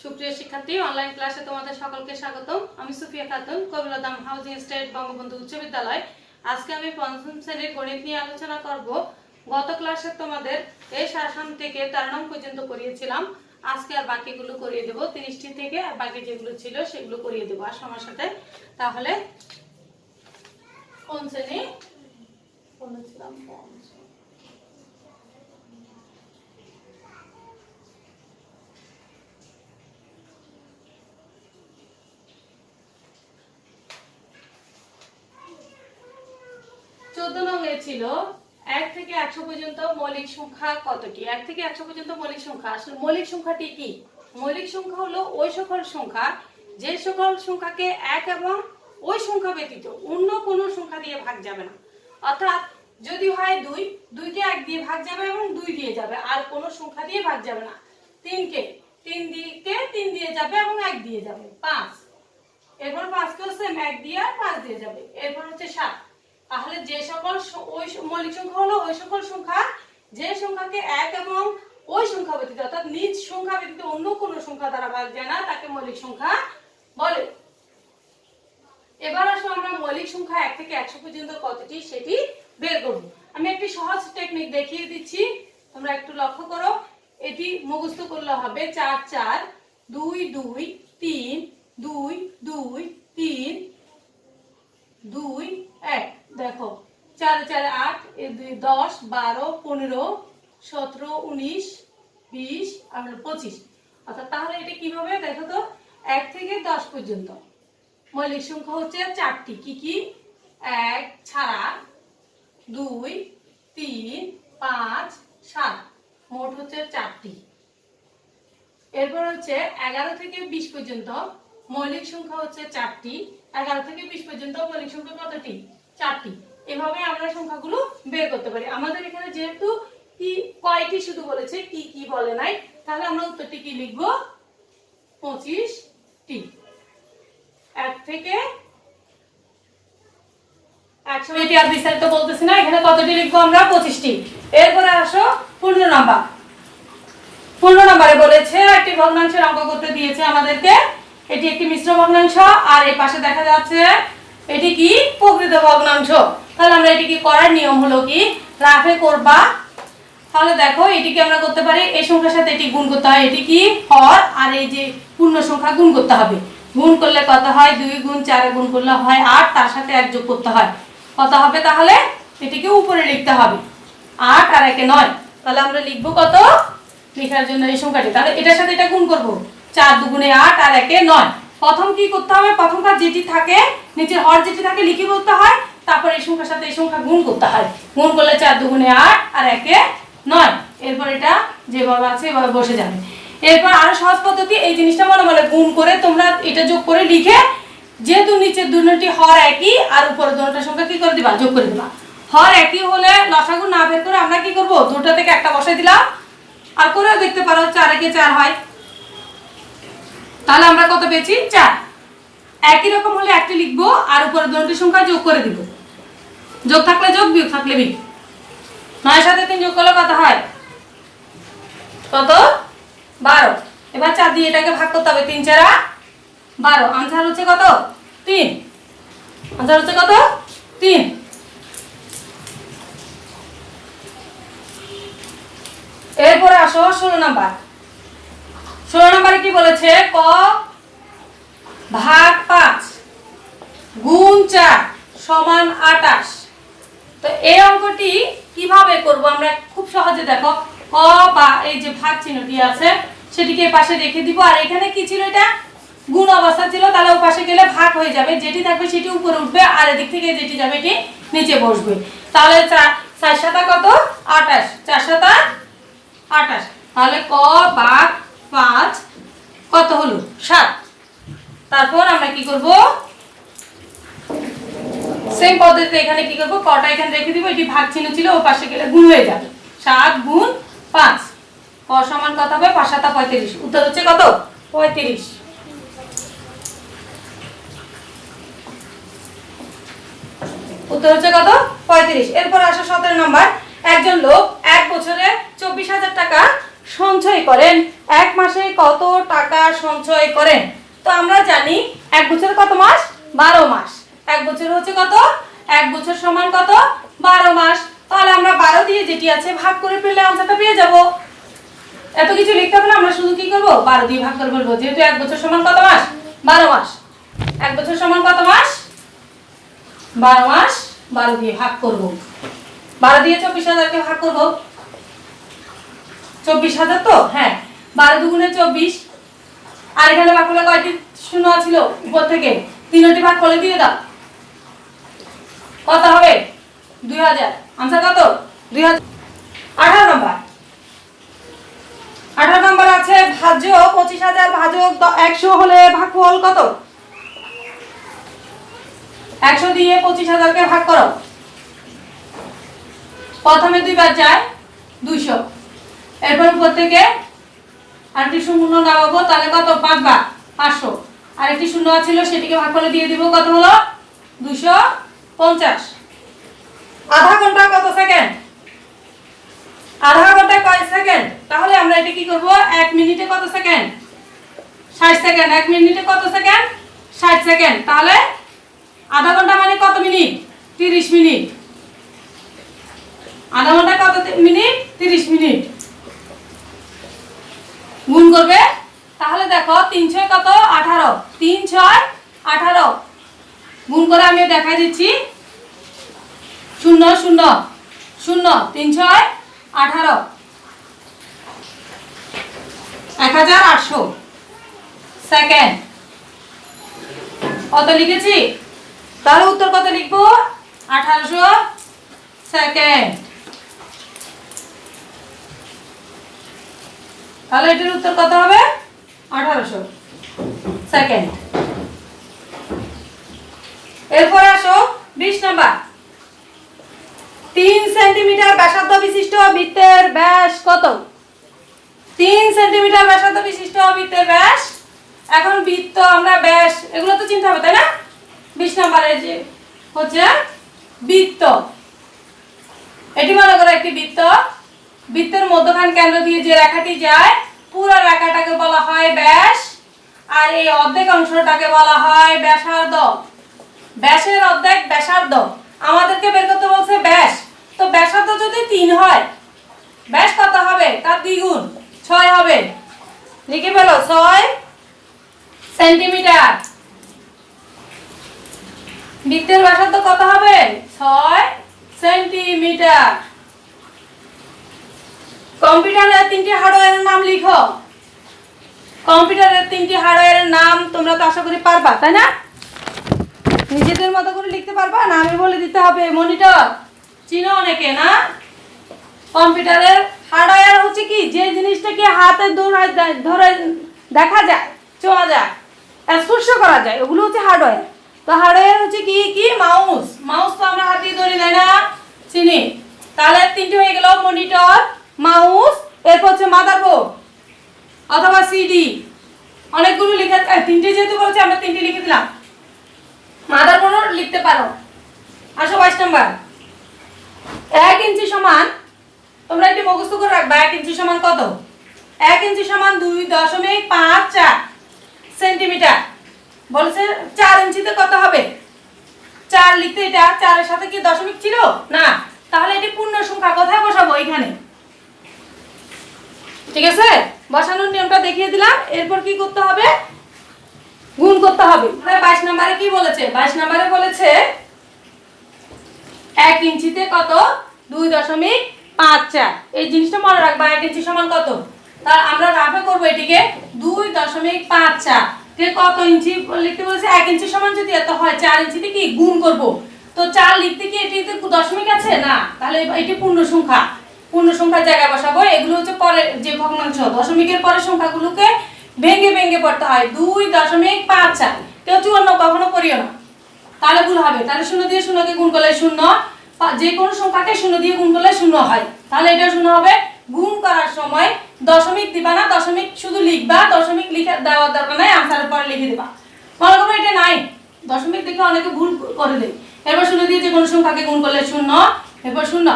সুপ্রিয় শিক্ষার্থী, অনলাইন ক্লাসে তোমাদের সকলকে স্বাগতম। আমি সুফিয়া খাতুন, কবিরদাম হাউজিং স্টেট বঙ্গবন্ধু উচ্চ বিদ্যালয়। আজকে আমি পঞ্চম শ্রেণীর গণিত নিয়ে আলোচনা করব। গত ক্লাসে তোমাদের এই শাসন থেকে 13 নং পর্যন্ত করিয়েছিলাম। আজকে আর বাকিগুলো করিয়ে দেব, 30টি থেকে আর বাকি যেগুলো ছিল সেগুলো করিয়ে দেবো আর আমার সাথে। তাহলে কোন শ্রেণী পড়েছিলাম? 14 নং ছিল 1 থেকে 100 পর্যন্ত মৌলিক সংখ্যা কতটি। 1 থেকে 100 পর্যন্ত মৌলিক সংখ্যা। আসলে মৌলিক সংখ্যাটি কি? মৌলিক সংখ্যা হলো ওই সকল সংখ্যা যে সকল সংখ্যাকে 1 এবং ওই সংখ্যা ব্যতীত অন্য কোনো সংখ্যা দিয়ে ভাগ যাবে না। অর্থাৎ যদি হয় 2, 2 কে 1 দিয়ে ভাগ যাবে এবং 2 দিয়ে যাবে, আর কোনো সংখ্যা দিয়ে ভাগ যাবে না। 3 কে 3 দিয়ে যাবে এবং 1 দিয়ে যাবে। 5, এরপর 5 কেও সেম 1 দিয়ে আর 5 দিয়ে যাবে। এরপর হচ্ছে 7। তাহলে যে সকল ওই মৌলিক সংখ্যা হলো ওই সকল সংখ্যা যে সংখ্যাকে 1 এবং ওই সংখ্যা ব্যতীত অর্থাৎ নিজ সংখ্যা ব্যতীত অন্য কোনো সংখ্যা দ্বারা ভাগ যায় না, তাকে মৌলিক সংখ্যা বলে। এবার আসো আমরা মৌলিক সংখ্যা 1 থেকে 100 পর্যন্ত কতটি সেটি বের করব। আমি একটি সহজ টেকনিক দেখিয়ে দিচ্ছি, তোমরা একটু লক্ষ্য করো। এটি মুখস্থ করলে হবে 4 4 2 2 3 2 2 3 2 1। দেখো 4 4 8 10 12 15 17 19 20 আর 25। অর্থাৎ তাহলে এটা কিভাবে দেখো তো, 1 থেকে 10 পর্যন্ত মৌলিক সংখ্যা হচ্ছে 4টি। কি কি? 1 ছাড়া 2 3 5 7, মোট হচ্ছে 4টি। এরপর হচ্ছে 11 থেকে 20 পর্যন্ত মৌলিক সংখ্যা হচ্ছে 4টি। 11 থেকে 20 পর্যন্ত মৌলিক সংখ্যা কতটি? 4টি। এভাবে আমরা সংখ্যাগুলো বের করতে পারি। আমাদের এখানে যেহেতু কি কয়টি শুধু বলেছে, কি কি বলে নাই, তাহলে আমরা উত্তরটি কি লিখব? 25টি। 1 থেকে 100। এটি আর বিস্তারিত বলতেছি না, এখানে কতটি লিখবো আমরা? 25টি। এরপরে আসো 15 নাম্বার। 15 নম্বরে বলেছে একটি ভগ্নাংশের অঙ্ক করতে দিয়েছে আমাদেরকে। এটি একটি মিশ্র ভগ্নাংশ, আর এই পাশে দেখা যাচ্ছে এটি কি? প্রকৃত ভগ্নাংশ। তাহলে আমরা এটি কি করার নিয়ম হলো কি? রাফে করবা। তাহলে দেখো এটিকে আমরা করতে পারি, এই সংখ্যার সাথে এটি গুণ করতে হয়। এটি কি? হর, আর এই যে পূর্ণ সংখ্যা গুণ করতে হবে। গুণ করলে কত হয়? 2 গুণ 4 গুণ করলে হয় 8, তার সাথে 1 যোগ করতে হয়। কত হবে? তাহলে এটিকে উপরে লিখতে হবে 8 আর 1 9। তাহলে আমরা লিখবো কত লেখার জন্য এই সংখ্যাটি। তাহলে এটার সাথে এটা গুণ করব, 4 দুগুণে 8 আর 1 9। প্রথম কি করতে হবে? প্রথমকার যেটি থাকে নিচের হর যেটি থাকে লিখে বলতে হয়, তারপর এই সংখ্যার সাথে এই সংখ্যা গুণ করতে হয়। গুণ করলে 4 দুগুণে 8 আর 1 9। এরপর এটা যেভাবে আছে এভাবে বসে যাবে। এরপর আরো সহজ পদ্ধতি, এই জিনিসটা মনে মনে গুণ করে তোমরা এটা যোগ করে লিখে, যেহেতু নিচের দুটোটি হর একই আর উপরে দুটোর সংখ্যা কি করে দিবা? যোগ করে দিবা। হর একই হলে লসাগু না বের করে আমরা কি করব? দুটো থেকে একটা বসাই দিলাম, আর করেও দেখতে পারো 4 একে 4 হয়। তাহলে আমরা কত পেয়েছি? 4। একই রকম হলে একটি লিখবো আর উপরে দুটোর সংখ্যা যোগ করে দিব। যোগ থাকলে যোগ, বিয়োগ থাকলে বিয়োগ। 9 এর সাথে 3 যোগ করলে কত হয়? কত? 12। এবার 4 দিয়ে এটাকে ভাগ করতে হবে। 3 4 12। आंसर হচ্ছে কত? 3। आंसर হচ্ছে কত? 3। এরপরে আসো 16 নাম্বার। 16 নম্বরে কি বলেছে? ক ভাগ 5 গুণ 4 সমান 28। তো এই অঙ্কটি কিভাবে করব আমরা? খুব সহজে দেখো, ক বা এই যে ভাগ চিহ্নটি আছে সেটিকে পাশে রেখে দিব, আর এখানে কি ছিল? এটা গুণ অবস্থা ছিল, তাহলে ওই পাশে গেলে ভাগ হয়ে যাবে। যেটি থাকবে সেটি উপরে উঠবে, আর এদিক থেকে যেটি যাবে এটি নিচে বসবে। তাহলে 4 7 কত? 28। 4 7 28। তাহলে ক ভাগ 5 কত হলো? 7। তারপর আমরা কি করব? সেম পদ্ধতিতে এখানে কি করব? কটা এখানে রেখে দিব, এটি ভাগ চিহ্ন ছিল, ও পাশে গেলে গুণ হয়ে যাবে। 7 গুণ 5, ক সমান কত হবে? 5 7 35। উত্তর হচ্ছে কত? 35। উত্তর হচ্ছে কত? 35। এরপর আসো 17 নম্বর। একজন লোক 1 বছরে 24,000 টাকা সঞ্চয় করেন। এক মাসে কত টাকা সঞ্চয় করেন? তো আমরা জানি এক বছরে কত মাস? 12 মাস। এক বছর হচ্ছে কত? এক বছর সমান কত? 12 মাস। তাহলে আমরা 12 দিয়ে যেটি আছে ভাগ করে ফেললে আনসারটা পেয়ে যাব। এত কিছু লিখতে হবে না, আমরা শুধু কি করব? 12 দিয়ে ভাগ করে ফেলবো, যেহেতু এক বছর সমান কত মাস? 12 মাস। এক বছর সমান কত মাস? 12 মাস। 12 দিয়ে ভাগ করব। 12 দিয়ে 24,000 কে ভাগ করব। 24,000 তো? হ্যাঁ, 12 দুগুণে 24। আর এখানে ভাগ করলে কয়টি শূন্য ছিল উপর থেকে? 3টি ভাগ করে দিয়ে দাও। কত হবে? 2000। আনসার কত? 2000। 18 নম্বর। 18 নম্বর আছে ভাজ্য 25,000 ভাজক 100 হলে ভাগফল কত? 100 দিয়ে 25,000 কে ভাগ করো। প্রথমে 2 বার যায় 200, এরপর উপর থেকে আরেকটি শূন্য নামাবো, তাহলে কত? 5 বার 500। আরেকটি শূন্য ছিল সেটিকে ভাগ করে দিয়ে দিব, কত হলো? 250। আধা ঘন্টা কত সেকেন্ড? আধা ঘন্টা কয় সেকেন্ড? তাহলে আমরা এটা কি করব? 1 মিনিটে কত সেকেন্ড? 60 সেকেন্ড। 1 মিনিটে কত সেকেন্ড? 60 সেকেন্ড। তাহলে আধা ঘন্টা মানে কত মিনিট? 30 মিনিট। আধা ঘন্টা কত মিনিট? 30 মিনিট। গুণ করবে, তাহলে দেখো 3 6 কত? 18। 3 6 18। গুণ করে আমি দেখাই দিচ্ছি। 0 0 0 3 6 18। 1800 সেকেন্ড। কত লিখেছি? তাহলে উত্তর কত লিখবো? 1800 সেকেন্ড। তাহলে এটার উত্তর কত হবে? 1800 সেকেন্ড। এরপর আসো 20 নাম্বার। 3 সেন্টিমিটার ব্যাসার্ধ বিশিষ্ট বৃত্তের ব্যাস কত? 3 সেন্টিমিটার ব্যাসার্ধ বিশিষ্ট বৃত্তের ব্যাস। এখন বৃত্ত আমরা ব্যাস এগুলো তো চিন্তা হবে, তাই না? 20 নাম্বারে যে হচ্ছে বৃত্ত, এটি মনে করো একটি বৃত্ত। বৃত্তের মধ্যখান কেন্দ্র দিয়ে যে রেখাটি যায় পুরো রেখাটাকে বলা হয় ব্যাস, আর এই অর্ধেক অংশটাকে বলা হয় ব্যাসার্ধ। ব্যাসের অর্ধেক ব্যাসার্ধ। আমাদেরকে বের করতে বলছে ব্যাস। তো ব্যাসার্ধ যদি 3 হয়, ব্যাস কত হবে? তার দ্বিগুণ 6 হবে। লিখে ফেলো, 6 সেন্টিমিটার। বৃত্তের ব্যাসার্ধ কত হবে? 6 সেন্টিমিটার। কম্পিউটারের 3টি হার্ডওয়্যারের নাম লিখো। কম্পিউটারের 3টি হার্ডওয়্যারের নাম তোমরা তো আশা করি পারবা, তাই না? নিজেদের মতো করে লিখতে পারবা না, আমি বলে দিতে হবে। মনিটর চিনো অনেকে না? কম্পিউটারের হার্ডওয়্যার হচ্ছে কি? যে জিনিসটাকে হাতে ধরে দেখা যায়, ছোঁয়া যায়, স্পর্শ করা যায়, ওগুলো হচ্ছে হার্ডওয়্যার। তো হার্ডওয়্যার হচ্ছে কি কি? মাউস। মাউস তো আমরা হাতে ধরি, তাই না? চিনি। তাহলে 3টি হয়ে গেল, মনিটর, মাউস, এরপর হচ্ছে মাদারবোর্ড অথবা সিডি। অনেকগুলো লিখে 3টে যেহেতু বলছে আমরা 3টে লিখে দিলাম। মাদারবোর্ড লিখতে পারো। আসো 22 নাম্বার। 1 ইঞ্চি সমান, তোমরা একটু মুখস্থ করে রাখবা, 1 ইঞ্চি সমান কত? 1 ইঞ্চি সমান 2.54 সেন্টিমিটার। বলছে 4 ইঞ্চিতে কত হবে? 4 লিখতে, এটা 4 এর সাথে কি দশমিক ছিল না? তাহলে এটি পূর্ণ সংখ্যা, কোথায় বসাবো? এখানে। ঠিক আছে, বসানোর নিয়মটা দেখিয়ে দিলাম। এরপর কি করতে হবে? গুণ করতে হবে। 22 নম্বরে কি বলেছে? 22 নম্বরে বলেছে 1 ইঞ্চিতে কত? 2.54। এই জিনিসটা মনে রাখবা, 1 ইঞ্চি সমান কত? তার আমরা রাফে করব এটিকে 2.54 কে কত ইঞ্চি লিখতে বলেছে? 1 ইঞ্চি সমান যদি এত হয়, 4 ইঞ্চিতে কি গুণ করব। তো 4 লিখতে কি এটিতে দশমিক আছে না? তাহলে এটি পূর্ণ সংখ্যা। পূর্ণ সংখ্যার জায়গায় বসাবো। এগুলো হচ্ছে পরে যে ভগ্নাংশ, দশমিকের পরে সংখ্যাগুলোকে ভেঙে ভেঙে পড়তে হয়। 2.54 কেউ 54 কখনো করিও না, তাহলে ভুল হবে। তাহলে 0 দিয়ে 0কে গুণ করলে 0, যে কোনো সংখ্যাকে 0 দিয়ে গুণ করলে 0 হয়, তাহলে এটা 0 হবে। গুণ করার সময় দশমিক দিবা না, দশমিক শুধু লিখবা, দশমিক লিখে দেওয়ার দরকার নাই, আনসারের পরে লিখে দিবা। মনে করো এটা নাই, দশমিক দেখে অনেকে ভুল করে দেয়। এরপর 0 দিয়ে যে কোনো সংখ্যাকে গুণ করলে 0, এরপর 0।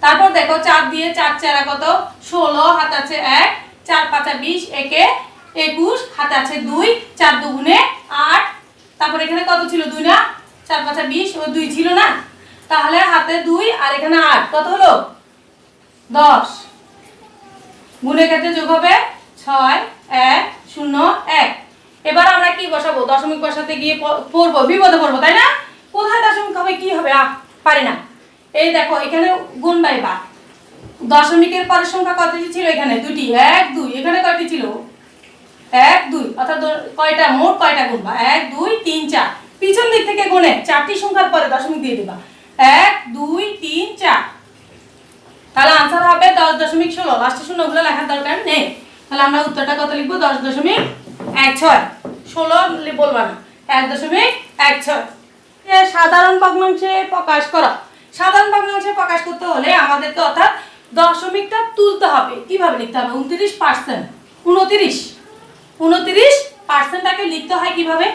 তারপর দেখো 4 দিয়ে 4 4 কত? 16, হাত আছে 1, 4 5 20, একে 21, হাতে আছে 2, 4 2 8, তারপর এখানে কত ছিল 2 না, 4 5 20, ও 2 ছিল না, তাহলে হাতে 2 আর এখানে 8, কত হলো 10। গুণের ক্ষেত্রে যোগ হবে 6 1 0 1। এবার আমরা কি বসাবো, দশমিক বসাতে গিয়ে পড়বো, বিপদে পড়বো, তাই না? কোথায় দশমিক হবে, কি হবে, পারি না। এই দেখো এখানে গুণ বাই ভাগ, দশমিকের পরের সংখ্যা কতটি ছিল, এখানে দুটি, 1 2, এখানে কয়টি ছিল 1 2, অর্থাৎ কয়টা, মোট কয়টা গুণবা 1 2 3 4, পিছন দিক থেকে গুণে 4টি সংখ্যার পরে দশমিক দিয়ে দিবা, 1 2 3 4, তাহলে आंसर হবে 10.16। লাস্টে শূন্যগুলো লেখার দরকার নেই, তাহলে আমরা উত্তরটা কত লিখব, 10.16। 16 বলবা না, 1.16। সাধারণ ভগ্নাংশে প্রকাশ করা। সাধারণ ভগ্নাংশে প্রকাশ করতে হলে আমাদেরকে অর্থাৎ দশমিকটা তুলতে হবে। কিভাবে লিখতে হবে, 29%, 29%টাকে লিখতে হয় কিভাবে,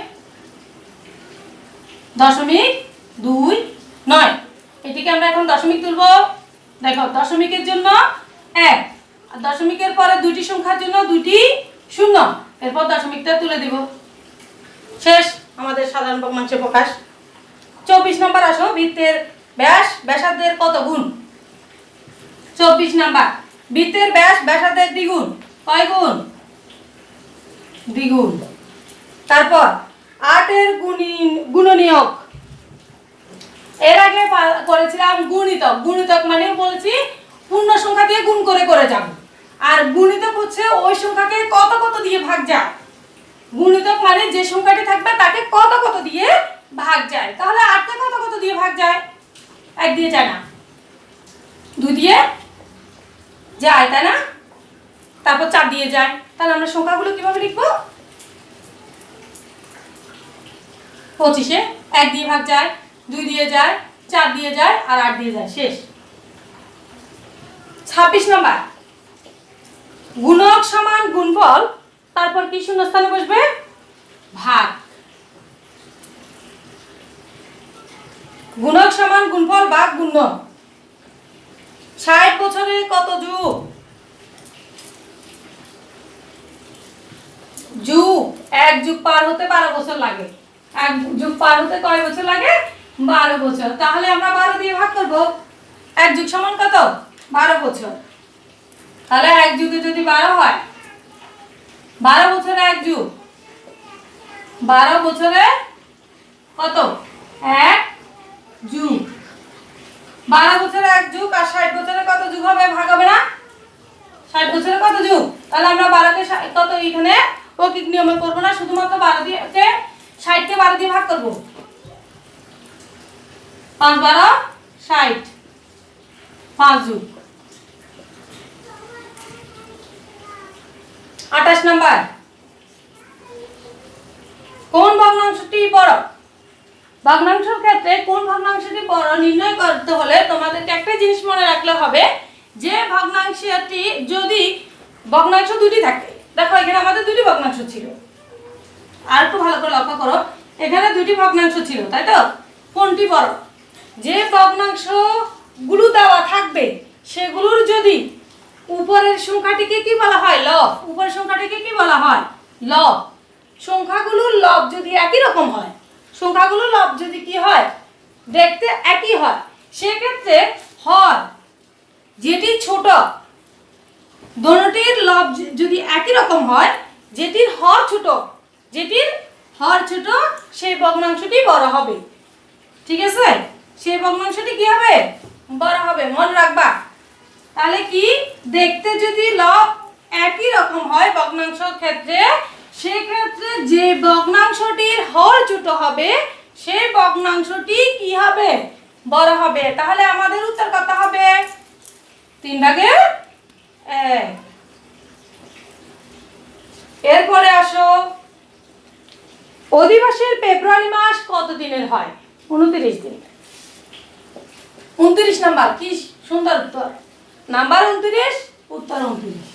0.29। এটিকে আমরা এখন দশমিক তুলবো। দেখো দশমিকের জন্য 1, আর দশমিকের পরে দুইটি সংখ্যার জন্য দুইটি শূন্য, এরপর দশমিকটা তুলে দিব, শেষ আমাদের সাধারণ ভগ্নাংশে প্রকাশ। 24 নম্বর আসো, বৃত্তের ব্যাস ব্যাসার্ধের কত গুণ। 24 নাম্বার, বৃত্তের ব্যাস ব্যাসার্ধের দ্বিগুণ, কয় গুণ, দ্বিগুণ। তারপর 8 এর গুণনীয়ক, এর আগে করেছিলাম গুণিতক। গুণিতক মানে বলেছি পূর্ণ সংখ্যা দিয়ে গুণ করে করে যাব, আর গুণিতক হচ্ছে ওই সংখ্যাকে কত কত দিয়ে ভাগ যায়। গুণিতক মানে যে সংখ্যাটি থাকবে তাকে কত কত দিয়ে ভাগ যায়। তাহলে 8 কে কত কত দিয়ে ভাগ যায়, 1 দিয়ে যায় না, 2 দিয়ে যায়, তাই না? তারপর 4 দিয়ে যায়। তাহলে আমরা সংখ্যাগুলো কিভাবে লিখব, 25-এ 1 দিয়ে ভাগ যায়, 2 দিয়ে যায়, 4 দিয়ে যায়, আর 8 দিয়ে যায়, শেষ। 26 নাম্বার, গুণক সমান গুণফল, তারপর কি শূন্যস্থানে বসবে, ভাগ। গুণক সমান গুণফল ভাগ গুণ্য। 60 বছরে কত যুগ, যুগ 1 যুগ পার হতে 12 বছর লাগে। 1 যুগ পার হতে কয় বছর লাগে, 12 বছর। তাহলে আমরা 12 দিয়ে ভাগ করব, 1 যুগ সমান কত, 12 বছর। তাহলে 1 যুগে যদি 12 হয়, 12 বছরে 1 যুগ, 12 বছরে কত, 1 যুগ। 12 বছরে 1 যুগ, আর 60 বছরে কত যুগ হবে, ভাগ হবে না, 60 বছরে কত যুগ। তাহলে আমরা 12 কে কত, এখানে অকিক নিয়মে করব না, শুধুমাত্র 12 দিয়ে 60 কে 12 দিয়ে ভাগ করব, 5 12 60, 5 যুগ। 28 নাম্বার, কোন ভগ্নাংশটি বড়। ভগ্নাংশের ক্ষেত্রে কোন ভগ্নাংশটি বড় নির্ণয় করতে হলে তোমাদেরকে একটা জিনিস মনে রাখলে হবে, যে ভগ্নাংশটি যদি ভগ্নাংশ দুটি থাকে, দেখো এখানে আমাদের দুটি ভগ্নাংশ ছিল, আর একটু ভালো করে লক্ষ্য করো, এখানে দুটি ভগ্নাংশ ছিল, তাই তো, কোনটি বড়, যে ভগ্নাংশ গুলো দেওয়া থাকবে সেগুলোর যদি উপরের সংখ্যাটিকে কি বলা হয়, লব। উপরের সংখ্যাটিকে কি বলা হয়, লব। সংখ্যাগুলোর লব যদি একই রকম হয়, সংখ্যাগুলোর লব যদি কি হয়, দেখতে একই হয়, সেক্ষেত্রে হর যেটি ছোট, দোনোটির লব যদি একই রকম হয়, যেটির হর ছোট, যেটির হর ছোট, সেই ভগ্নাংশটি বড় হবে। ঠিক আছে, সেই ভগ্নাংশটি কি হবে, বড় হবে, মনে রাখবা। তাহলে কি, দেখতে যদি লব একই রকম হয় ভগ্নাংশের ক্ষেত্রে, সেক্ষেত্রে যে ভগ্নাংশটির হর ছোট হবে সেই ভগ্নাংশটি কি হবে, বড় হবে। তাহলে আমাদের উত্তর কত হবে, 3/1। এরপরে আসো, অধিবাসের ফেব্রুয়ারি মাস কত দিনের হয়, 29 দিন। 29 নাম্বার, কি সুন্দর উত্তর, নাম্বার 29, উত্তর 29।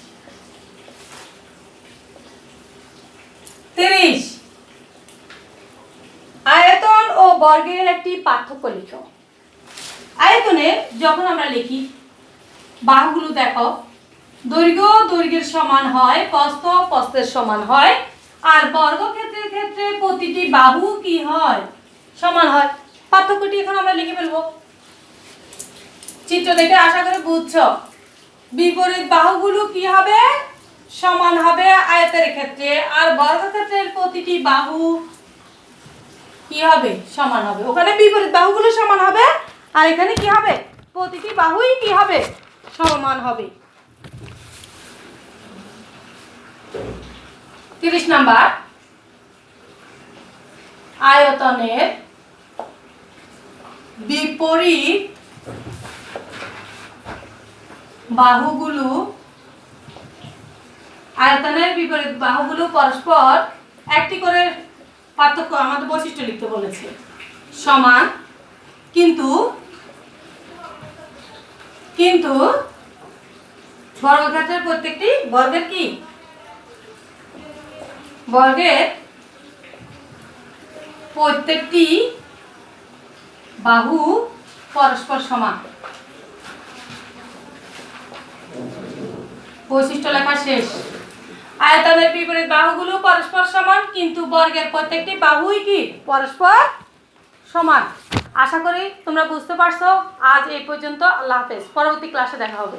30, আয়তন ও বর্গের একটি পার্থক্য লিখো। আয়তনে যখন আমরা লিখি, বাহুগুলো দেখো, দৈর্ঘ্য দৈর্ঘ্যের সমান হয়, প্রস্থ প্রস্থের সমান হয়, আর বর্গক্ষেত্রের ক্ষেত্রে প্রতিটি বাহু কি হয়? সমান হয়। পার্থক্যটি এখন আমরা লিখে ফেলবো। চিত্র দেখে আশা করে বুঝছো। বিপরীত বাহুগুলো কি হবে? সমান হবে আয়তের ক্ষেত্রে, আর বর্গক্ষেত্রের প্রতিটি বাহু কি হবে? সমান হবে। ওখানে বিপরীত বাহুগুলো সমান হবে, আর এখানে কি হবে? প্রতিটি বাহুই কি হবে? সমান হবে। 30 নাম্বার, আয়তনের বিপরীত বাহুগুলো পরস্পর একটি করে পার্থক্য আমাদের বৈশিষ্ট্য লিখতে বলেছে। সমান কিন্তু বর্গক্ষেত্রের প্রত্যেকটি বর্গের প্রত্যেকটি বাহু পরস্পর সমান। বৈশিষ্ট্য লেখা শেষ। আয়তনের বিপরীত বাহুগুলো পরস্পর সমান, কিন্তু বর্গের প্রত্যেকটি বাহুই কি? পরস্পর সমান। আশা করি তোমরা বুঝতে পারছো। আজ এই পর্যন্ত। আল্লাহ হাফেজ। পরবর্তী ক্লাসে দেখা হবে।